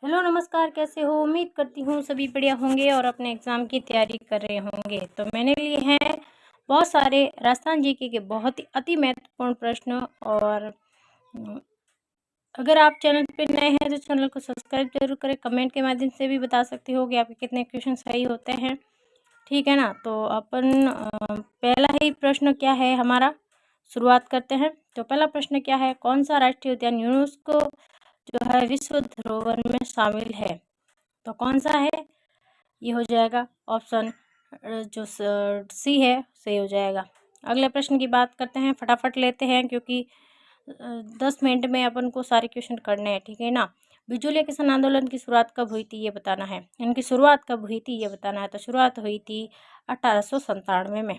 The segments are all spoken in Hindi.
हेलो नमस्कार, कैसे हो? उम्मीद करती हूँ सभी बढ़िया होंगे और अपने एग्ज़ाम की तैयारी कर रहे होंगे। तो मैंने लिए हैं बहुत सारे राजस्थान जीके के बहुत ही अति महत्वपूर्ण प्रश्न। और अगर आप चैनल पे नए हैं तो चैनल को सब्सक्राइब जरूर करें। कमेंट के माध्यम से भी बता सकते हो कि आपके कितने क्वेश्चन सही होते हैं, ठीक है ना। तो अपन पहला ही प्रश्न क्या है हमारा, शुरुआत करते हैं। तो पहला प्रश्न क्या है, कौन सा राष्ट्रीय उद्यान यूनेस्को जो है विश्व धरोहर में शामिल है? तो कौन सा है? ये हो जाएगा ऑप्शन जो सी है, सही हो जाएगा। अगले प्रश्न की बात करते हैं, फटाफट लेते हैं क्योंकि 10 मिनट में अपन को सारे क्वेश्चन करने हैं, ठीक है ना। बिजूलिया किसान आंदोलन की शुरुआत कब हुई थी ये बताना है, इनकी शुरुआत कब हुई थी ये बताना है। तो शुरुआत हुई थी 1897 में।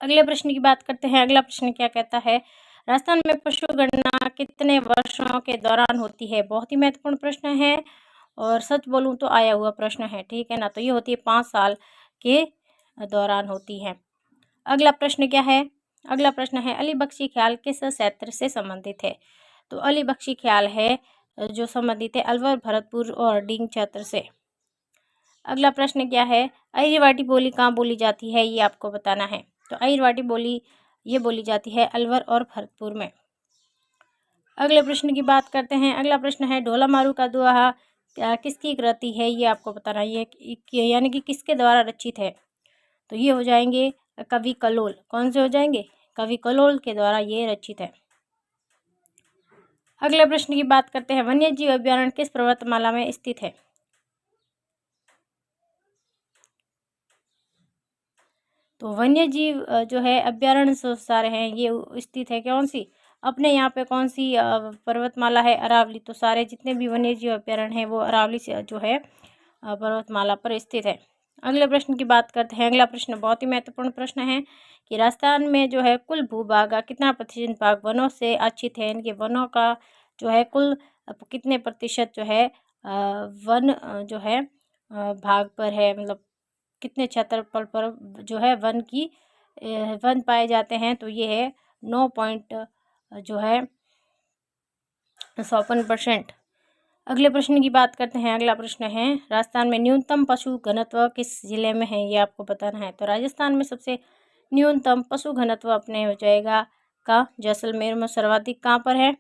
अगले प्रश्न की बात करते हैं। अगला प्रश्न क्या कहता है, राजस्थान में पशु गणना कितने वर्षों के दौरान होती है? बहुत ही महत्वपूर्ण प्रश्न है और सच बोलूं तो आया हुआ प्रश्न है, ठीक है ना। तो ये होती है 5 साल के दौरान होती है। अगला प्रश्न क्या है, अगला प्रश्न है अली बख्शी ख्याल किस क्षेत्र से संबंधित है? तो अली बख्शी ख्याल है जो संबंधित है अलवर, भरतपुर और डींग क्षेत्र से। अगला प्रश्न क्या है, अहिरवाटी बोली कहाँ बोली जाती है, ये आपको बताना है। तो अहिरवाटी बोली ये बोली जाती है अलवर और भरतपुर में। अगले प्रश्न की बात करते हैं। अगला प्रश्न है ढोला मारू का दोहा किसकी कृति है, ये आपको बताना है। ये यानी कि किसके द्वारा रचित है? तो ये हो जाएंगे कवि कलोल। कौन से हो जाएंगे? कवि कलोल के द्वारा ये रचित है। अगले प्रश्न की बात करते हैं, वन्य जीव अभ्यारण्य किस पर्वतमाला में स्थित है? तो वन्य जीव जो है अभ्यारण्य जो सारे हैं ये स्थित है कौन सी, अपने यहाँ पे कौन सी पर्वतमाला है? अरावली। तो सारे जितने भी वन्य जीव अभ्यारण्य हैं वो अरावली से जो है पर्वतमाला पर स्थित है। अगले प्रश्न की बात करते हैं। अगला प्रश्न बहुत ही महत्वपूर्ण प्रश्न है कि राजस्थान में जो है कुल भूभाग का कितना प्रतिशत भाग वनों से आच्छित है? इनके वनों का जो है कुल कितने प्रतिशत जो है वन जो है भाग पर है, मतलब कितने क्षेत्रफल पर जो है वन पाए जाते हैं? तो ये है 9 पॉइंट जो है 56%। अगले प्रश्न की बात करते हैं। अगला प्रश्न है राजस्थान में न्यूनतम पशु घनत्व किस जिले में है, ये आपको बताना है। तो राजस्थान में सबसे न्यूनतम पशु घनत्व अपने हो जाएगा का जैसलमेर में, सर्वाधिक कहाँ पर है?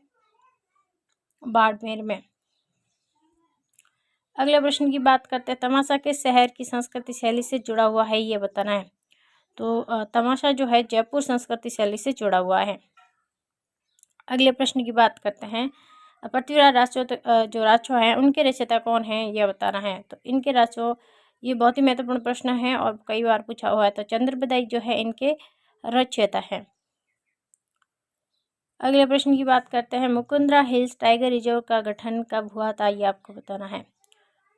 बाड़मेर में। अगले प्रश्न की बात करते हैं, तमाशा किस शहर की संस्कृति शैली से जुड़ा हुआ है, ये बताना है। तो तमाशा जो है जयपुर संस्कृति शैली से जुड़ा हुआ है। अगले प्रश्न की बात करते हैं, पृथ्वीराज राजचौर जो राजचौर हैं उनके रचयिता कौन है, यह बताना है। तो इनके राजचौर ये बहुत ही महत्वपूर्ण प्रश्न है और कई बार पूछा हुआ है। तो चंद्रबदाई जो है इनके रचयिता है। अगले प्रश्न की बात करते हैं, मुकुंदरा हिल्स टाइगर रिजर्व का गठन कब हुआ था, ये आपको बताना है।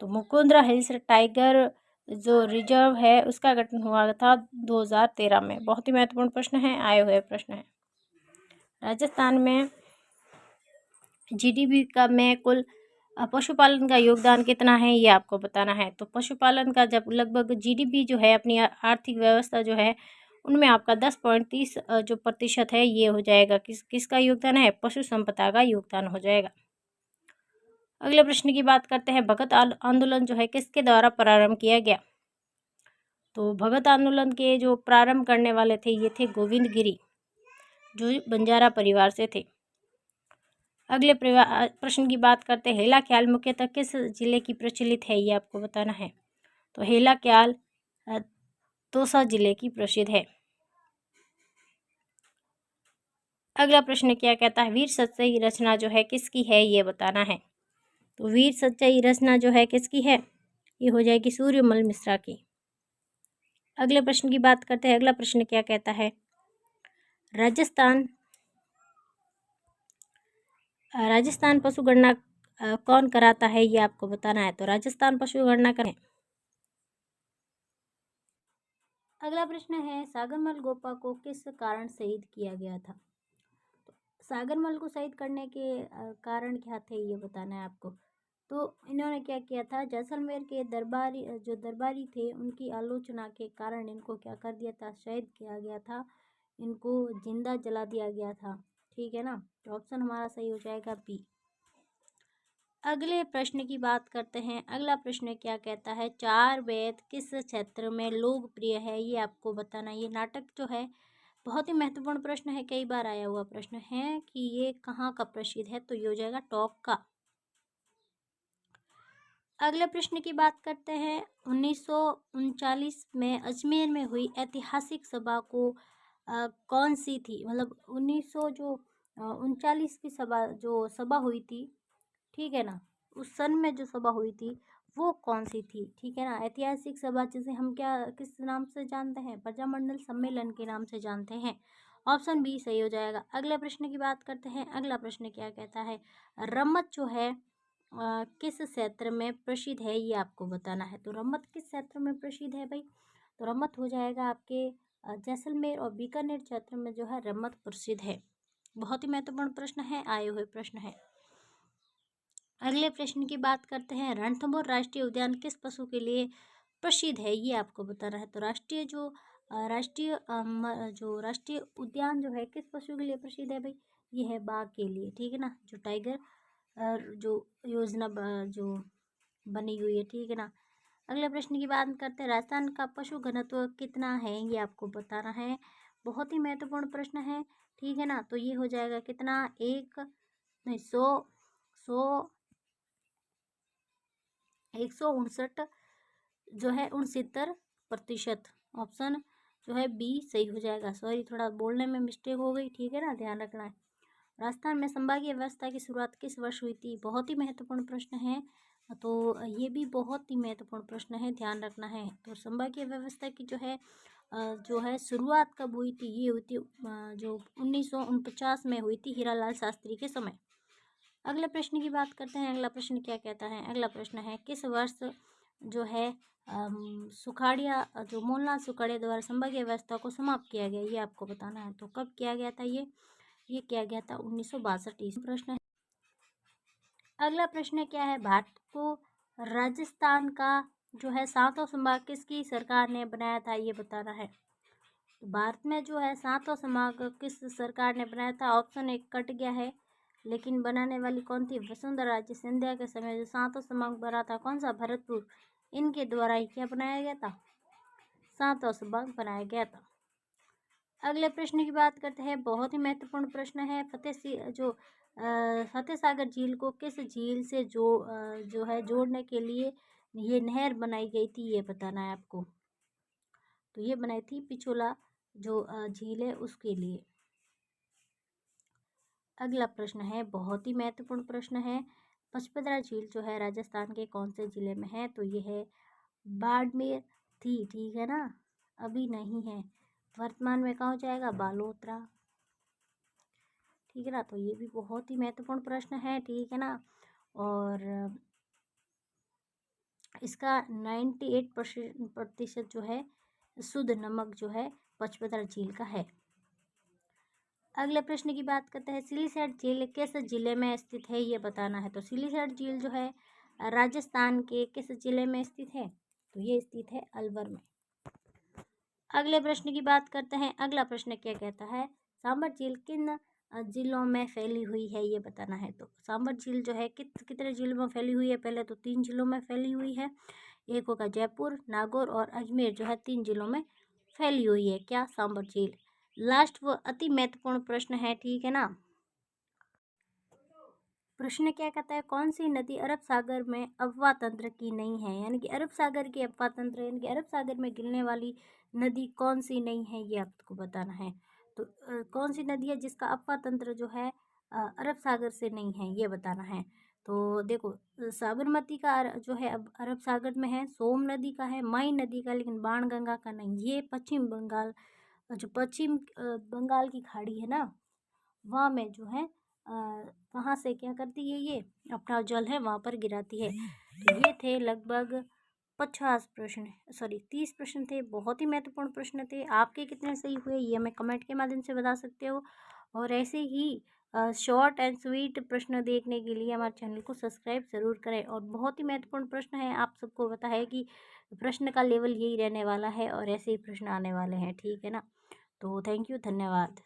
तो मुकुंदरा हिल्स टाइगर जो रिजर्व है उसका गठन हुआ था 2013 में। बहुत ही महत्वपूर्ण प्रश्न है, आए हुए प्रश्न है। राजस्थान में जीडीपी का में कुल पशुपालन का योगदान कितना है, ये आपको बताना है। तो पशुपालन का जब लगभग जीडीपी जो है अपनी आर्थिक व्यवस्था जो है उनमें आपका 10.30 जो प्रतिशत है ये हो जाएगा किसका योगदान है? पशु संपदा का योगदान हो जाएगा। अगले प्रश्न की बात करते हैं, भगत आंदोलन जो है किसके द्वारा प्रारंभ किया गया? तो भगत आंदोलन के जो प्रारंभ करने वाले थे ये थे गोविंद गिरी, जो बंजारा परिवार से थे। अगले प्रश्न की बात करते हैं, हेला ख्याल मुख्यतः किस जिले की प्रचलित है, ये आपको बताना है। तो हेला ख्याल दौसा जिले की प्रसिद्ध है। अगला प्रश्न क्या कहता है, वीर सत्सई रचना जो है किसकी है, ये बताना है। तो वीर सच्चाई रचना जो है किसकी है, ये हो जाएगी सूर्यमल मिश्रा की। अगले प्रश्न की बात करते हैं। अगला प्रश्न क्या कहता है, राजस्थान पशु गणना कौन कराता है, ये आपको बताना है। तो राजस्थान पशु गणना करें। अगला प्रश्न है, सागरमल गोपा को किस कारण शहीद किया गया था? तो सागरमल को शहीद करने के कारण क्या थे, ये बताना है आपको। तो इन्होंने क्या किया था, जैसलमेर के दरबारी थे उनकी आलोचना के कारण इनको क्या कर दिया था, शहीद किया गया था, इनको जिंदा जला दिया गया था, ठीक है ना। तो ऑप्शन हमारा सही हो जाएगा बी। अगले प्रश्न की बात करते हैं। अगला प्रश्न क्या कहता है, चार वेद किस क्षेत्र में लोकप्रिय है, ये आपको बताना। ये नाटक जो है बहुत ही महत्वपूर्ण प्रश्न है, कई बार आया हुआ प्रश्न है कि ये कहाँ का प्रसिद्ध है, तो ये हो जाएगा टॉक का। अगले प्रश्न की बात करते हैं। 1939 में अजमेर में हुई ऐतिहासिक सभा को कौन सी थी, मतलब 1939 की सभा हुई थी, ठीक है ना, उस सन में जो सभा हुई थी वो कौन सी थी, ठीक है ना। ऐतिहासिक सभा जिसे हम क्या किस नाम से जानते हैं, प्रजामंडल सम्मेलन के नाम से जानते हैं। ऑप्शन बी सही हो जाएगा। अगले प्रश्न की बात करते हैं। अगला प्रश्न क्या कहता है, रम्मत जो है किस क्षेत्र में प्रसिद्ध है, ये आपको बताना है। तो रम्मत किस क्षेत्र में प्रसिद्ध है भाई, तो रम्मत हो जाएगा आपके जैसलमेर और बीकानेर क्षेत्र में जो है रम्मत प्रसिद्ध है। बहुत ही महत्वपूर्ण प्रश्न है, आए हुए प्रश्न है। अगले प्रश्न की बात करते हैं। रणथंभौर राष्ट्रीय उद्यान किस पशु के लिए प्रसिद्ध है, ये आपको बताना है। तो राष्ट्रीय उद्यान जो है किस पशु के लिए प्रसिद्ध है भाई, ये है बाघ के लिए, ठीक है ना, जो टाइगर जो योजना जो बनी हुई है, ठीक है ना। अगले प्रश्न की बात करते हैं। राजस्थान का पशु घनत्व कितना है, ये आपको बताना है। बहुत ही महत्वपूर्ण प्रश्न है, ठीक है ना। तो ये हो जाएगा कितना, 159 जो है 69%। ऑप्शन जो है बी सही हो जाएगा। सॉरी, थोड़ा बोलने में मिस्टेक हो गई, ठीक है ना, ध्यान रखना है। राजस्थान में संभागीय व्यवस्था की शुरुआत किस वर्ष हुई थी, बहुत ही महत्वपूर्ण प्रश्न है, तो ये भी बहुत ही महत्वपूर्ण प्रश्न है, ध्यान रखना है। तो संभागीय व्यवस्था की जो है शुरुआत कब हुई थी, ये हुई थी जो 1949 में हुई थी, हीरालाल शास्त्री के समय। अगले प्रश्न की बात करते हैं। अगला प्रश्न क्या कहता है, अगला प्रश्न है किस वर्ष जो है सुखाड़िया जो मोहनलाल सुखाड़िया द्वारा संभागीय व्यवस्था को समाप्त किया गया, ये आपको बताना है। तो कब किया गया था, ये किया गया था 1962 प्रश्न है। अगला प्रश्न क्या है, भारत को राजस्थान का जो है 7वां संभाग किसकी सरकार ने बनाया था, ये बताना है। तो भारत में जो है 7वां संभाग किस सरकार ने बनाया था। ऑप्शन 1 कट गया है, लेकिन बनाने वाली कौन थी, वसुंधरा राजे सिंधिया के समय जो 7वां संभाग बना था, कौन सा, भरतपुर, इनके द्वारा ही क्या बनाया गया था, 7वां संभाग बनाया गया था। अगले प्रश्न की बात करते हैं। बहुत ही महत्वपूर्ण प्रश्न है। फतेह सागर झील को किस झील से जो है जोड़ने के लिए ये नहर बनाई गई थी, ये बताना है आपको। तो ये बनाई थी पिछोला जो झील है उसके लिए। अगला प्रश्न है, बहुत ही महत्वपूर्ण प्रश्न है। पचपदरा झील जो है राजस्थान के कौन से जिले में है, तो ये है बाड़मेर थी, ठीक है ना, अभी नहीं है, वर्तमान में कहाँ हो जाएगा, बालोतरा, ठीक है ना। तो ये भी बहुत ही महत्वपूर्ण प्रश्न है, ठीक है ना। और इसका 98% जो है शुद्ध नमक जो है पचपदरा झील का है। अगले प्रश्न की बात करते हैं। सिलीसैट झील किस जिले में स्थित है, ये बताना है। तो सिलीसैट झील जो है राजस्थान के किस जिले में स्थित है, तो ये स्थित है अलवर में। अगले प्रश्न की बात करते हैं। अगला प्रश्न क्या कहता है, सांबर झील किन जिलों में फैली हुई है, ये बताना है। तो सांबर झील जो है कितने जिलों में फैली हुई है, पहले तो 3 जिलों में फैली हुई है। एक होगा जयपुर, नागौर और अजमेर जो है 3 जिलों में फैली हुई है क्या, सांबर झील। लास्ट वो अति महत्वपूर्ण प्रश्न है, ठीक है ना। प्रश्न क्या कहता है, कौन सी नदी अरब सागर में अफवाह तंत्र की नहीं है, यानी कि अरब सागर की अफवाह तंत्र, यानी कि अरब सागर में गिरने वाली नदी कौन सी नहीं है, ये आपको बताना है। तो कौन सी नदी है जिसका अफवाह तंत्र जो है अरब सागर से नहीं है, ये बताना है। तो देखो, साबरमती का जो है अब अरब सागर में है, सोम नदी का है, माई नदी का, लेकिन बाणगंगा का नहीं। ये पश्चिम बंगाल की खाड़ी है ना, वहाँ में जो है वहाँ से क्या करती है, ये अपना जल है वहाँ पर गिराती है। तो ये थे लगभग 30 प्रश्न थे, बहुत ही महत्वपूर्ण प्रश्न थे। आपके कितने सही हुए ये हमें कमेंट के माध्यम से बता सकते हो। और ऐसे ही शॉर्ट एंड स्वीट प्रश्न देखने के लिए हमारे चैनल को सब्सक्राइब ज़रूर करें। और बहुत ही महत्वपूर्ण प्रश्न है, आप सबको पता है कि प्रश्न का लेवल यही रहने वाला है और ऐसे ही प्रश्न आने वाले हैं, ठीक है ना। तो थैंक यू, धन्यवाद।